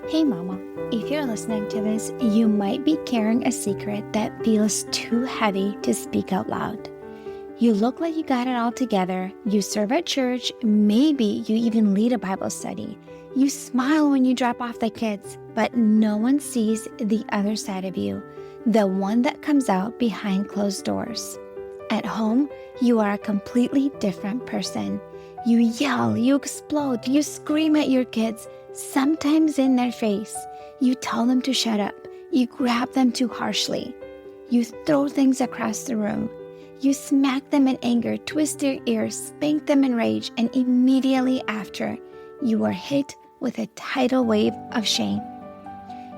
Hey mama, if you're listening to this, you might be carrying a secret that feels too heavy to speak out loud. You look like you got it all together, you serve at church, maybe you even lead a Bible study. You smile when you drop off the kids, but no one sees the other side of you, the one that comes out behind closed doors. At home, you are a completely different person. You yell, you explode, you scream at your kids, sometimes in their face. You tell them to shut up. You grab them too harshly. You throw things across the room. You smack them in anger, twist their ears, spank them in rage, and immediately after, you are hit with a tidal wave of shame.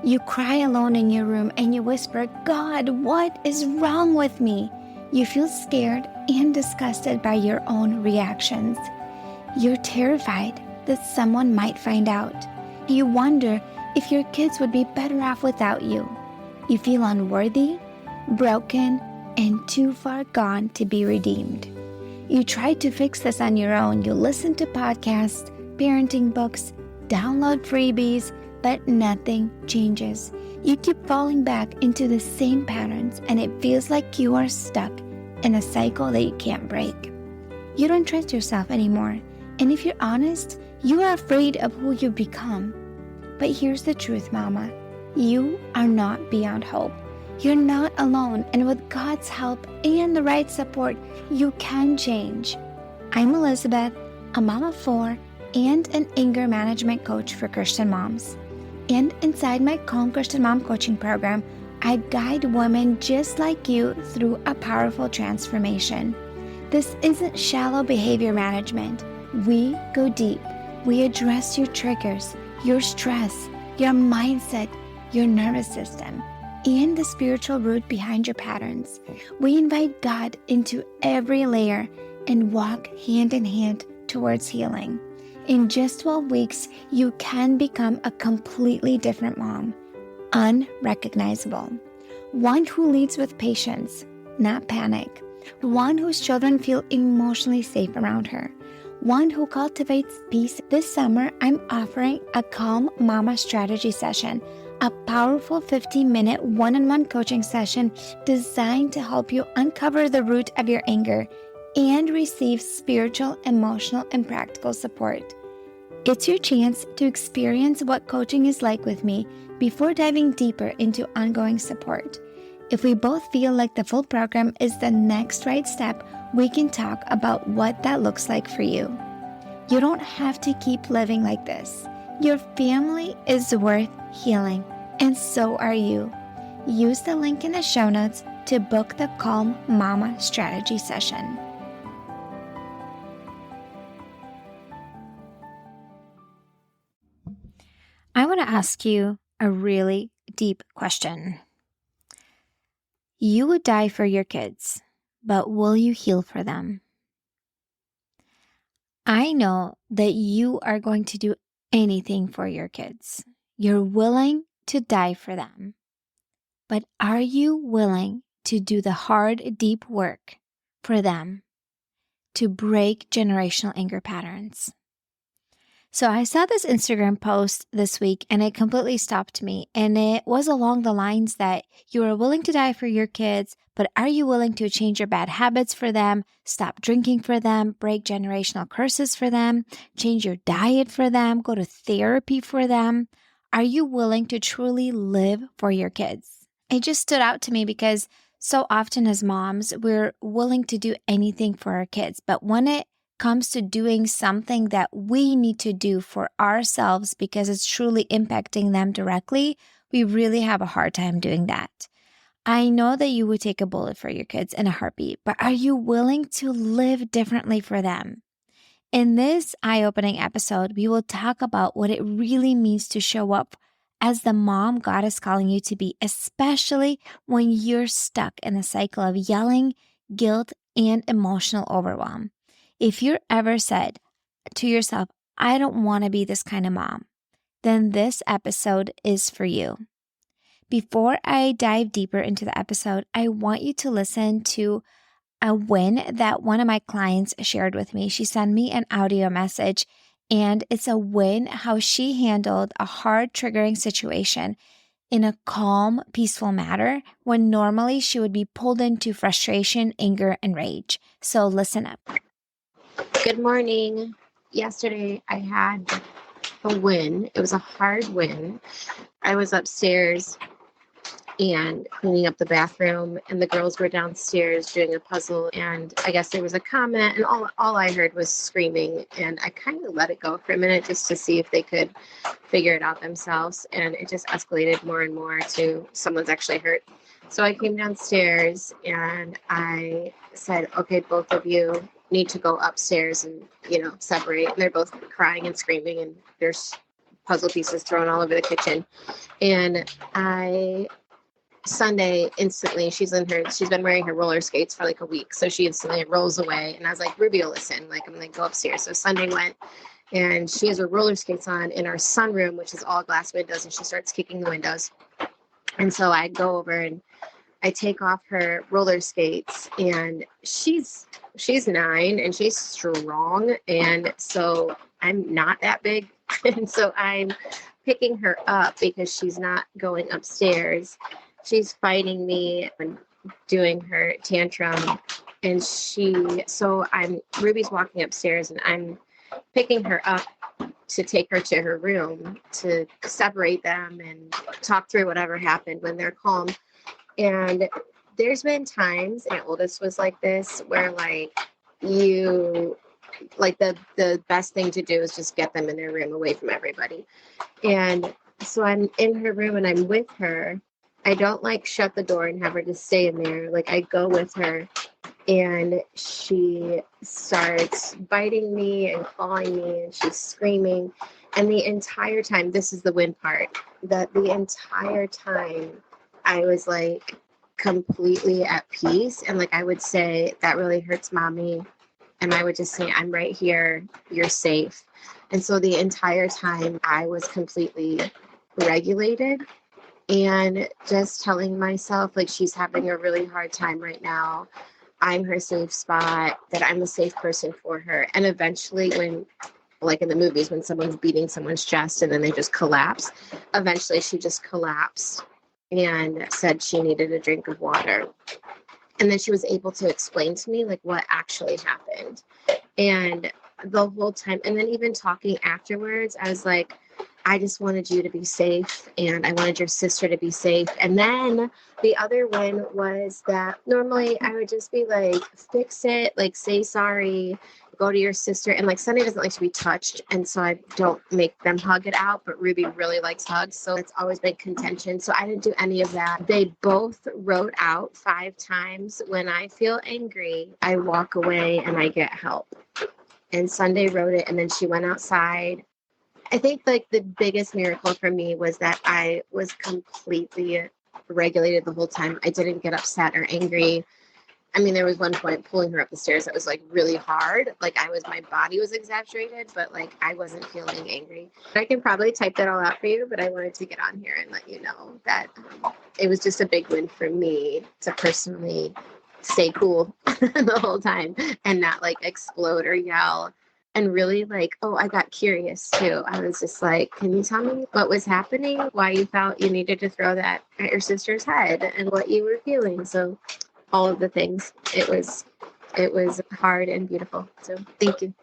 You cry alone in your room and you whisper, "God, what is wrong with me?" You feel scared and disgusted by your own reactions. You're terrified that someone might find out. You wonder if your kids would be better off without you. You feel unworthy, broken, and too far gone to be redeemed. You try to fix this on your own. You listen to podcasts, parenting books, download freebies, but nothing changes. You keep falling back into the same patterns, and it feels like you are stuck in a cycle that you can't break. You don't trust yourself anymore, and if you're honest, you are afraid of who you've become. But here's the truth, Mama. You are not beyond hope. You're not alone, and with God's help and the right support, you can change. I'm Elizabeth, a mom of 4 and an anger management coach for Christian moms. And inside my Calm Christian Mom coaching program, I guide women just like you through a powerful transformation. This isn't shallow behavior management. We go deep. We address your triggers, your stress, your mindset, your nervous system, and the spiritual root behind your patterns. We invite God into every layer and walk hand in hand towards healing. In just 12 weeks, you can become a completely different mom, unrecognizable. One who leads with patience, not panic. One whose children feel emotionally safe around her. One who cultivates peace. This summer, I'm offering a Calm Mama strategy session, a powerful 15-minute one-on-one coaching session designed to help you uncover the root of your anger and receive spiritual, emotional, and practical support. It's your chance to experience what coaching is like with me before diving deeper into ongoing support. If we both feel like the full program is the next right step, we can talk about what that looks like for you. You don't have to keep living like this. Your family is worth healing, and so are you. Use the link in the show notes to book the Calm Mama strategy session. I want to ask you a really deep question. You would die for your kids, but will you heal for them? I know that you are going to do anything for your kids. You're willing to die for them. But are you willing to do the hard, deep work for them to break generational anger patterns? So I saw this Instagram post this week and it completely stopped me. And it was along the lines that you are willing to die for your kids, but are you willing to change your bad habits for them, stop drinking for them, break generational curses for them, change your diet for them, go to therapy for them? Are you willing to truly live for your kids? It just stood out to me because so often as moms, we're willing to do anything for our kids. But when it comes to doing something that we need to do for ourselves because it's truly impacting them directly, we really have a hard time doing that. I know that you would take a bullet for your kids in a heartbeat, but are you willing to live differently for them? In this eye-opening episode, we will talk about what it really means to show up as the mom God is calling you to be, especially when you're stuck in a cycle of yelling, guilt, and emotional overwhelm. If you're ever said to yourself, "I don't want to be this kind of mom," then this episode is for you. Before I dive deeper into the episode, I want you to listen to a win that one of my clients shared with me. She sent me an audio message And it's a win how she handled a hard, triggering situation in a calm, peaceful manner when normally she would be pulled into frustration, anger, and rage. So listen up. Good morning. Yesterday I had a win. It was a hard win. I was upstairs and cleaning up the bathroom, and the girls were downstairs doing a puzzle, and I guess there was a comment, and all I heard was screaming, and I kind of let it go for a minute just to see if they could figure it out themselves, and it just escalated more and more to someone's actually hurt. So I came downstairs and I said, okay, both of you need to go upstairs and, separate. And they're both crying and screaming, and there's puzzle pieces thrown all over the kitchen. And Sunday, instantly, she's been wearing her roller skates for like a week. So she instantly rolls away. And I was like, Ruby, listen, like, I'm going to go upstairs. So Sunday went, and she has her roller skates on in our sunroom, which is all glass windows, and she starts kicking the windows. And so I go over and I take off her roller skates, and she's 9 and she's strong. And so I'm not that big. And so I'm picking her up because she's not going upstairs. She's fighting me and doing her tantrum. And Ruby's walking upstairs, and I'm picking her up to take her to her room to separate them and talk through whatever happened when they're calm. And there's been times, and oldest was like this, where the best thing to do is just get them in their room away from everybody. And so I'm in her room and I'm with her. I don't shut the door and have her just stay in there. I go with her, and she starts biting me and clawing me, and she's screaming. And the entire time, this is the win part, that the entire time I was completely at peace. And I would say, that really hurts, mommy. And I would just say, I'm right here. You're safe. And so the entire time I was completely regulated, and just telling myself she's having a really hard time right now. I'm her safe spot, that I'm a safe person for her. And eventually when, in the movies, when someone's beating someone's chest and then they just collapse, eventually she just collapsed and said she needed a drink of water. And then she was able to explain to me what actually happened. And the whole time, and then even talking afterwards, I was like, I just wanted you to be safe, and I wanted your sister to be safe. And then the other one was that normally I would just be fix it, say sorry, go to your sister. And Sunday doesn't like to be touched, and so I don't make them hug it out, but Ruby really likes hugs, so it's always been contention. So I didn't do any of that. They both wrote out 5 times, when I feel angry, I walk away and I get help. And Sunday wrote it, and then she went outside. I think the biggest miracle for me was that I was completely regulated the whole time. I didn't get upset or angry. I mean, there was one point pulling her up the stairs that was really hard. My body was exaggerated, but I wasn't feeling angry. I can probably type that all out for you, but I wanted to get on here and let you know that it was just a big win for me to personally stay cool the whole time and not explode or yell. And really I got curious too. I was just can you tell me what was happening? Why you felt you needed to throw that at your sister's head, and what you were feeling? So all of the things. It was hard and beautiful. So thank you.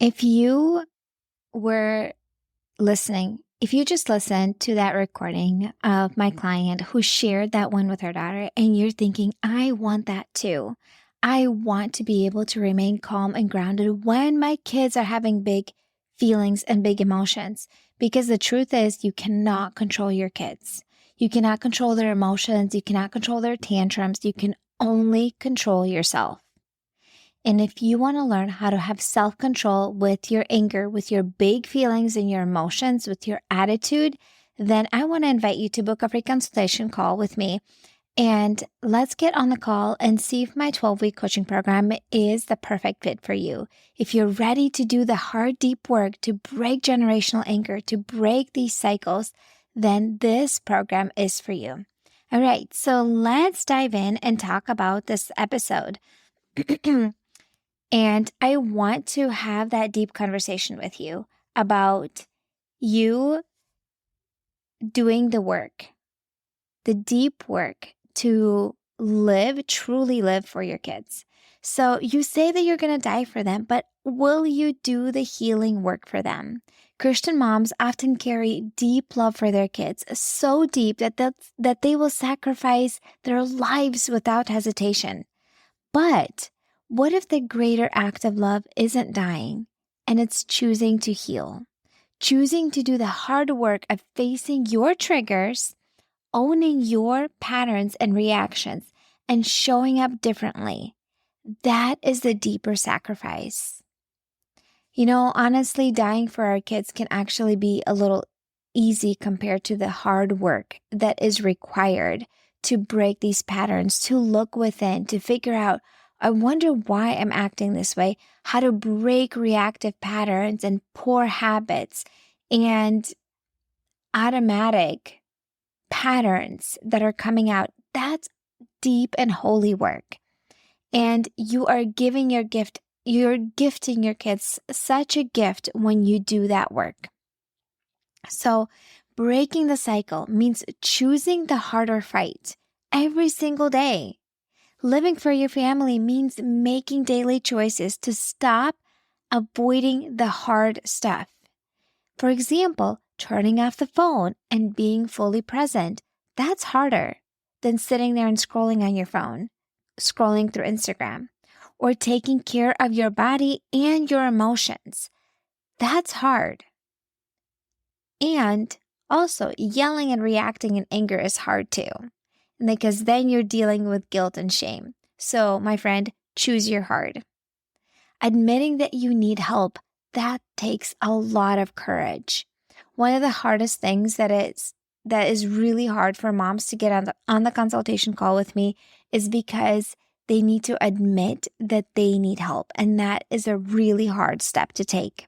If you were listening, if you just listened to that recording of my client who shared that one with her daughter, and you're thinking, I want that too. I want to be able to remain calm and grounded when my kids are having big feelings and big emotions. Because the truth is, you cannot control your kids. You cannot control their emotions. You cannot control their tantrums. You can only control yourself. And if you want to learn how to have self-control with your anger, with your big feelings and your emotions, with your attitude, then I want to invite you to book a free consultation call with me. And let's get on the call and see if my 12-week coaching program is the perfect fit for you. If you're ready to do the hard, deep work to break generational anger, to break these cycles, then this program is for you. All right, so let's dive in and talk about this episode. And I want to have that deep conversation with you about you doing the work, the deep work to truly live for your kids. So you say that you're going to die for them, but will you do the healing work for them? Christian moms often carry deep love for their kids, so deep that they will sacrifice their lives without hesitation. But what if the greater act of love isn't dying and it's choosing to heal? Choosing to do the hard work of facing your triggers, owning your patterns and reactions, and showing up differently. That is the deeper sacrifice. Honestly, dying for our kids can actually be a little easy compared to the hard work that is required to break these patterns, to look within, to figure out, I wonder why I'm acting this way, how to break reactive patterns and poor habits and automatic patterns that are coming out. That's deep and holy work. And you are giving you're gifting your kids such a gift when you do that work. So breaking the cycle means choosing the harder fight every single day. Living for your family means making daily choices to stop avoiding the hard stuff. For example, turning off the phone and being fully present. That's harder than sitting there and scrolling on your phone, scrolling through Instagram, or taking care of your body and your emotions. That's hard. And also, yelling and reacting in anger is hard too, because then you're dealing with guilt and shame. So, my friend, choose your heart. Admitting that you need help, that takes a lot of courage. One of the hardest things that is really hard for moms to get on the consultation call with me is because they need to admit that they need help. And that is a really hard step to take.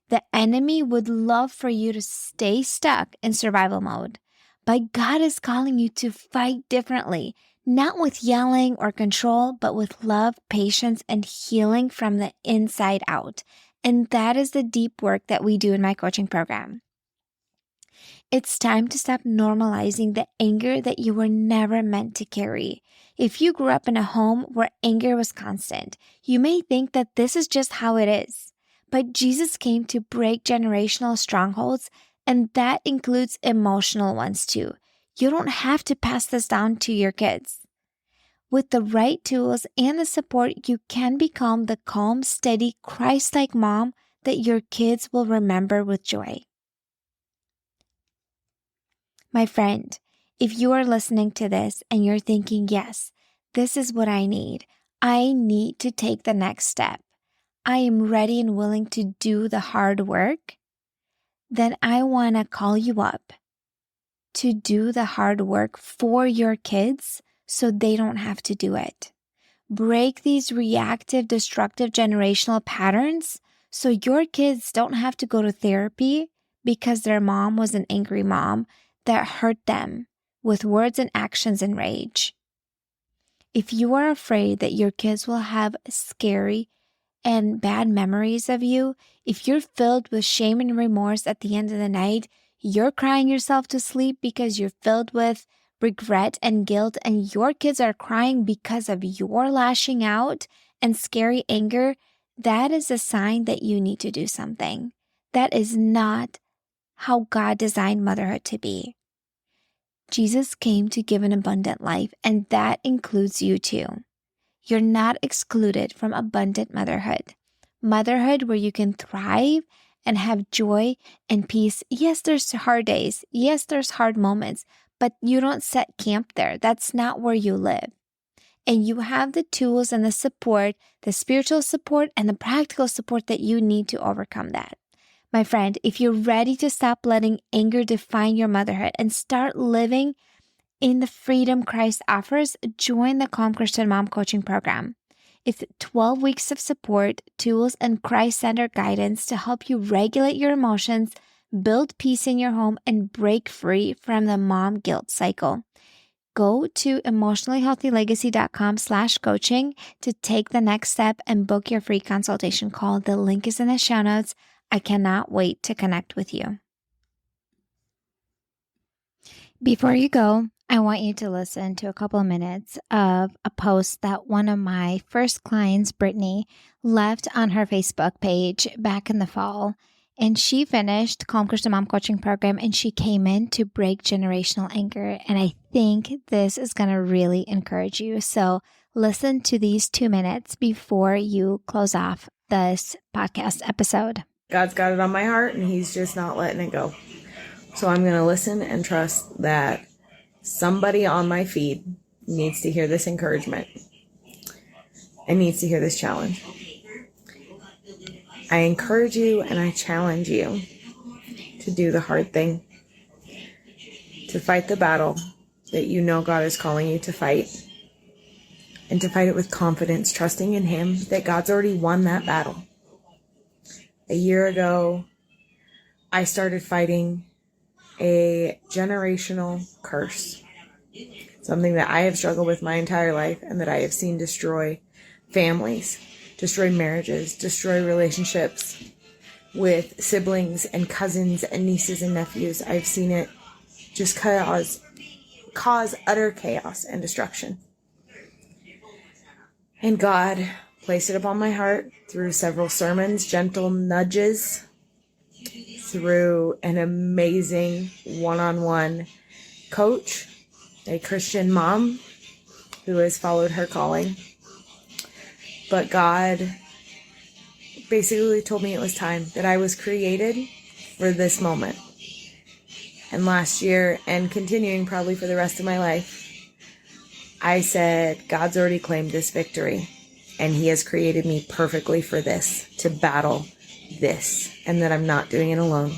The enemy would love for you to stay stuck in survival mode. But God is calling you to fight differently, not with yelling or control, but with love, patience, and healing from the inside out. And that is the deep work that we do in my coaching program. It's time to stop normalizing the anger that you were never meant to carry. If you grew up in a home where anger was constant, you may think that this is just how it is. But Jesus came to break generational strongholds, and that includes emotional ones too. You don't have to pass this down to your kids. With the right tools and the support, you can become the calm, steady, Christ-like mom that your kids will remember with joy. My friend, if you are listening to this and you're thinking, yes, this is what I need to take the next step. I am ready and willing to do the hard work. Then I want to call you up to do the hard work for your kids so they don't have to do it. Break these reactive, destructive generational patterns so your kids don't have to go to therapy because their mom was an angry mom that hurt them with words and actions and rage. If you are afraid that your kids will have scary and bad memories of you, if you're filled with shame and remorse at the end of the night, you're crying yourself to sleep because you're filled with regret and guilt, and your kids are crying because of your lashing out and scary anger, that is a sign that you need to do something. That is not how God designed motherhood to be. Jesus came to give an abundant life, and that includes you too. You're not excluded from abundant motherhood. Motherhood where you can thrive and have joy and peace. Yes, there's hard days. Yes, there's hard moments, but you don't set camp there. That's not where you live. And you have the tools and the support, the spiritual support and the practical support that you need to overcome that. My friend, if you're ready to stop letting anger define your motherhood and start living in the freedom Christ offers, join the Calm Christian Mom Coaching Program. It's 12 weeks of support, tools, and Christ-centered guidance to help you regulate your emotions, build peace in your home, and break free from the mom guilt cycle. Go to emotionallyhealthylegacy.com/coaching to take the next step and book your free consultation call. The link is in the show notes. I cannot wait to connect with you. Before you go, I want you to listen to a couple of minutes of a post that one of my first clients, Brittany, left on her Facebook page back in the fall. And she finished Calm Christian Mom Coaching Program, and she came in to break generational anger. And I think this is going to really encourage you. So listen to these 2 minutes before you close off this podcast episode. God's got it on my heart, and he's just not letting it go. So I'm going to listen and trust that somebody on my feed needs to hear this encouragement and needs to hear this challenge. I encourage you and I challenge you to do the hard thing, to fight the battle that you know God is calling you to fight, and to fight it with confidence, trusting in Him that God's already won that battle. A year ago, I started fighting a generational curse, something that I have struggled with my entire life and that I have seen destroy families, destroy marriages, destroy relationships with siblings and cousins and nieces and nephews. I've seen it just cause utter chaos and destruction. And God placed it upon my heart through several sermons, gentle nudges, through an amazing one-on-one coach, a Christian mom who has followed her calling. But God basically told me it was time, that I was created for this moment. And last year, and continuing probably for the rest of my life, I said, God's already claimed this victory, and He has created me perfectly for this, to battle this, and that I'm not doing it alone.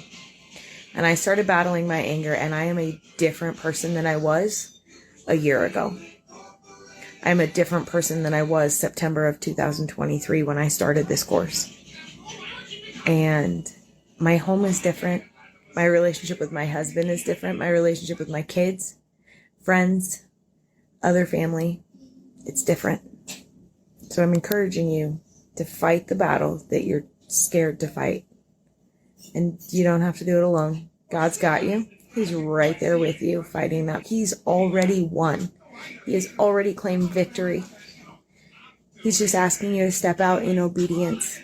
And I started battling my anger, and I am a different person than I was a year ago. I'm a different person than I was September of 2023 when I started this course. And my home is different. My relationship with my husband is different. My relationship with my kids, friends, other family, it's different. So I'm encouraging you to fight the battle that you're scared to fight. And you don't have to do it alone. God's got you. He's right there with you fighting that. He's already won. He has already claimed victory. He's just asking you to step out in obedience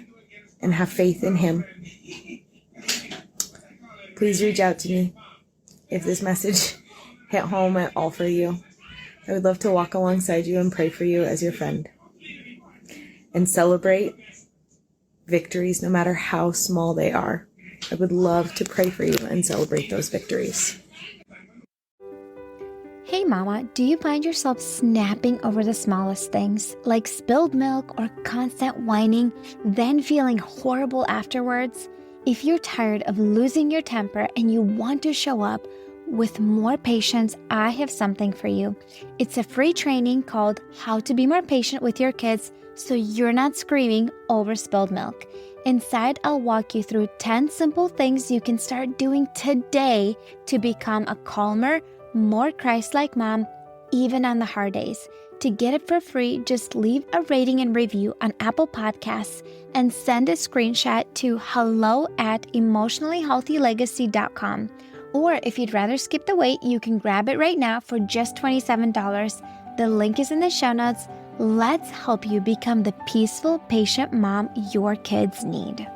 and have faith in Him. Please reach out to me if this message hit home at all for you. I would love to walk alongside you and pray for you as your friend. And celebrate victories, no matter how small they are. I would love to pray for you and celebrate those victories. Hey mama, do you find yourself snapping over the smallest things, like spilled milk or constant whining, then feeling horrible afterwards? If you're tired of losing your temper and you want to show up with more patience, I have something for you. It's a free training called How to Be More Patient with Your Kids so you're not screaming over spilled milk. Inside, I'll walk you through 10 simple things you can start doing today to become a calmer, more Christ-like mom, even on the hard days. To get it for free, just leave a rating and review on Apple Podcasts and send a screenshot to hello@emotionallyhealthylegacy.com. Or if you'd rather skip the wait, you can grab it right now for just $27. The link is in the show notes. Let's help you become the peaceful, patient mom your kids need.